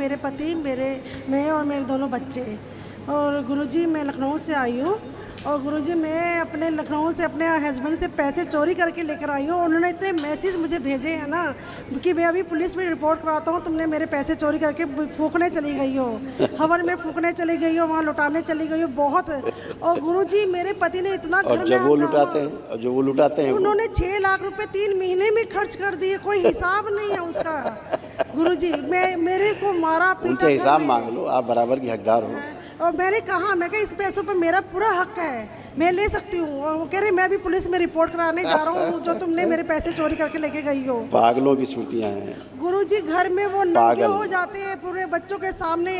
मेरे पति, मैं और मेरे दोनों बच्चे। और गुरुजी मैं लखनऊ से आई हूँ और गुरुजी मैं अपने लखनऊ से अपने हस्बैंड से पैसे चोरी करके लेकर आई हूँ। उन्होंने इतने मैसेज मुझे भेजे हैं ना कि मैं अभी पुलिस में रिपोर्ट कराता हूँ, तुमने मेरे पैसे चोरी करके फूकने चली गई हो, हवन में फूकने चली गई हो, वहाँ लुटाने चली गई हो बहुत। और गुरुजी मेरे पति ने इतना घर में जो वो लुटाते हैं उन्होंने 6 लाख रुपए 3 महीने में खर्च कर दिए, कोई हिसाब नहीं है उसका। गुरुजी मेरे को मारा पीटा, उनसे हिसाब मांग लो, आप बराबर की हकदार हो। और मैंने कहा, मैं इस पैसों पे मेरा पूरा हक है, मैं ले सकती हूँ। और वो कह रहे मैं भी पुलिस में रिपोर्ट कराने जा रहा हूँ, जो तुमने मेरे पैसे चोरी करके लेके गई हो। पागलों की स्मृतियाँ हैं गुरुजी घर में वो नंगे हो जाते हैं पूरे बच्चों के सामने,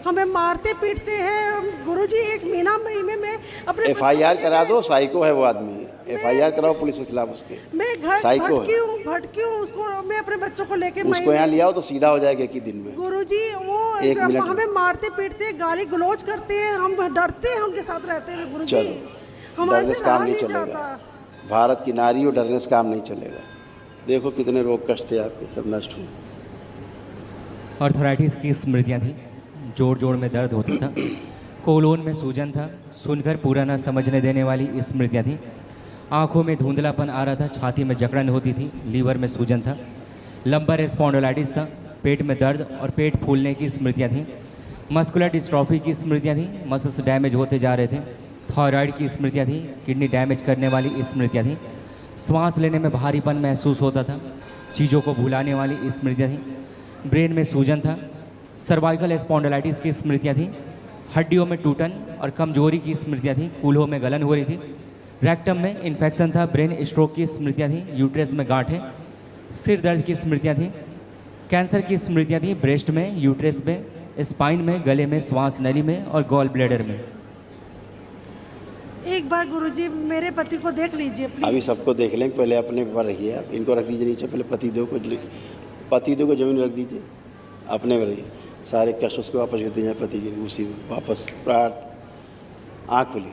हमें मारते पीटते हैं। गुरुजी 1 महीने में अपने FIR करा दो, साइको है वो आदमी, FIR कराओ पुलिस के खिलाफ उसके। मैं घर भटकी हूँ उसको, मैं अपने बच्चों को लेके उसको यहाँ लिया हो तो सीधा हो जाएगा एक ही दिन में। गुरुजी वो हमें मारते पीटते, गाली गलौज करते हैं, हम डरते हैं, उनके साथ रहते हैं। गुरुजी डरने से काम नहीं चलेगा, भारत की नारी हो, डरने से काम नहीं चलेगा। देखो कितने रोग कष्ट थे आपके, सब नष्ट हुए। आर्थराइटिस की स्मृतियाँ थी, जोड़ में दर्द होता था, कोलोन में सूजन था, सुनकर पूरा न समझने देने वाली स्मृतियाँ थी, आँखों में धुंधलापन आ रहा था, छाती में जकड़न होती थी, लीवर में सूजन था, लंबर स्पॉन्डिलाइटिस था, पेट में दर्द और पेट फूलने की स्मृतियाँ थी, मस्कुलर डिस्ट्रॉफी की स्मृतियाँ थी, मसल्स डैमेज होते जा रहे थे, थायराइड की स्मृतियाँ थी, किडनी डैमेज करने वाली स्मृतियाँ थी, सांस लेने में भारीपन महसूस होता था, चीज़ों को भुलाने वाली स्मृतियाँ थी, ब्रेन में सूजन था, सर्वाइकल स्पॉन्डिलाइटिस की स्मृतियाँ थी, हड्डियों में टूटन और कमजोरी की स्मृतियाँ थी, कूल्हों में गलन हो रही थी, रेक्टम में इन्फेक्शन था, ब्रेन स्ट्रोक की स्मृतियाँ थी, यूट्रस में गांठें, सिर दर्द की स्मृतियाँ थी, कैंसर की स्मृतियाँ थी, ब्रेस्ट में, यूट्रस में, स्पाइन में, गले में, श्वास नली में और गॉल ब्लैडर में। एक बार गुरुजी मेरे पति को देख लीजिए प्लीज। अभी सबको देख लेंगे, पहले अपने पर रहिए आप, इनको रख दीजिए नीचे, पहले पतिदेव को जमीन रख दीजिए, अपने में रहिए, सारे कष्ट उसको वापस देते हैं पति की, उसी वापस प्रार्थ। आँख खुली,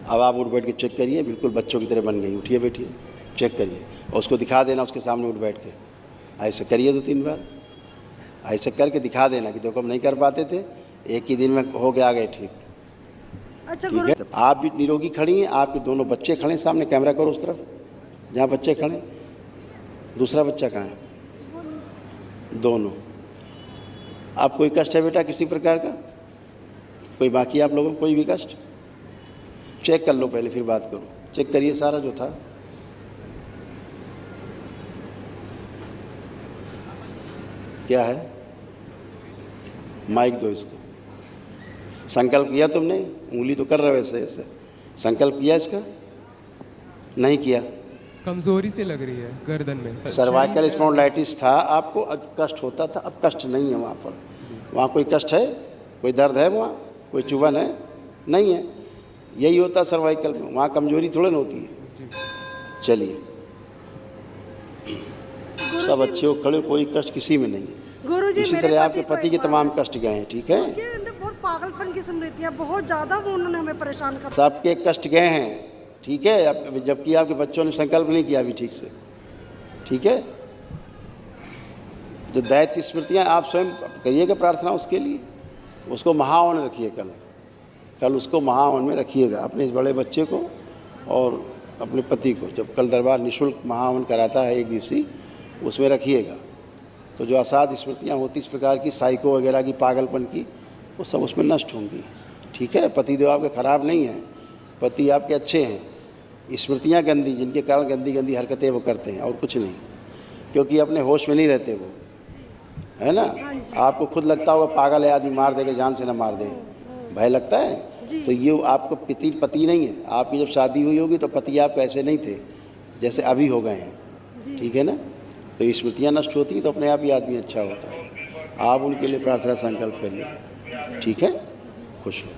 अब आप उठ बैठ के चेक करिए, बिल्कुल बच्चों की तरह बन गई, उठिए बैठिए, चेक करिए और उसको दिखा देना उसके सामने उठ बैठ के, ऐसे करिए 2-3 बार, ऐसे करके दिखा देना कि देखो हम नहीं कर पाते थे, एक ही दिन में हो के आ गए ठीक। अच्छा ठीक है, आप भी निरोगी खड़ी हैं, आपके दोनों बच्चे खड़े हैं सामने, कैमरा करो उस तरफ जहाँ बच्चे खड़े, दूसरा बच्चा कहाँ है? दोनों। आप कोई कष्ट है बेटा किसी प्रकार का? कोई बाकी आप लोगों को कोई भी कष्ट? चेक कर लो पहले फिर बात करो, चेक करिए सारा जो था। क्या है? माइक दो इसको। संकल्प किया तुमने? उंगली तो कर रहे हो ऐसे ऐसे, संकल्प किया इसका? नहीं किया? कमजोरी से लग रही है गर्दन में। सर्वाइकल स्पॉन्डिलाइटिस था आपको, अब कष्ट होता था, अब कष्ट नहीं है वहाँ पर। वहाँ कोई कष्ट है? कोई दर्द है? वहाँ कोई चुभन है? नहीं है। यही होता सर्वाइकल में, वहाँ कमजोरी थोड़ी ना होती है। चलिए सब अच्छे हो, खड़े, कोई कष्ट किसी में नहीं है। गुरुजी इसी तरह आपके पति के तमाम कष्ट गए हैं, ठीक है? बहुत पागलपन की स्मृतियाँ, बहुत ज़्यादा उन्होंने हमें परेशान कर, सबके कष्ट गए हैं, ठीक है, जबकि आपके बच्चों ने संकल्प नहीं किया अभी ठीक से, ठीक है? जो दैत्य स्मृतियाँ आप स्वयं करिएगा प्रार्थना उसके लिए, उसको महावन रखिए, कल उसको महावन में रखिएगा, अपने इस बड़े बच्चे को और अपने पति को, जब कल दरबार निःशुल्क महावन कराता है 1 दिवसीय, उसमें रखिएगा। तो जो असाध स्मृतियाँ होती इस प्रकार की, साइको वगैरह की, पागलपन की, वो सब उसमें नष्ट होंगी, ठीक है? पतिदेव आपके खराब नहीं हैं, पति आपके अच्छे हैं, स्मृतियाँ गंदी, जिनके कारण गंदी गंदी हरकतें वो करते हैं और कुछ नहीं, क्योंकि अपने होश में नहीं रहते वो, है ना? आपको खुद लगता होगा पागल है आदमी, मार देगा, जान से ना मार दे, भय लगता है। तो ये आपको पति नहीं है, आपकी जब शादी हुई होगी तो पति आप ऐसे नहीं थे जैसे अभी हो गए हैं, ठीक है ना? तो ये स्मृतियाँ नष्ट होती हैं तो अपने आप ही आदमी अच्छा होता है। आप उनके लिए प्रार्थना संकल्प करिए, ठीक है? खुश हो।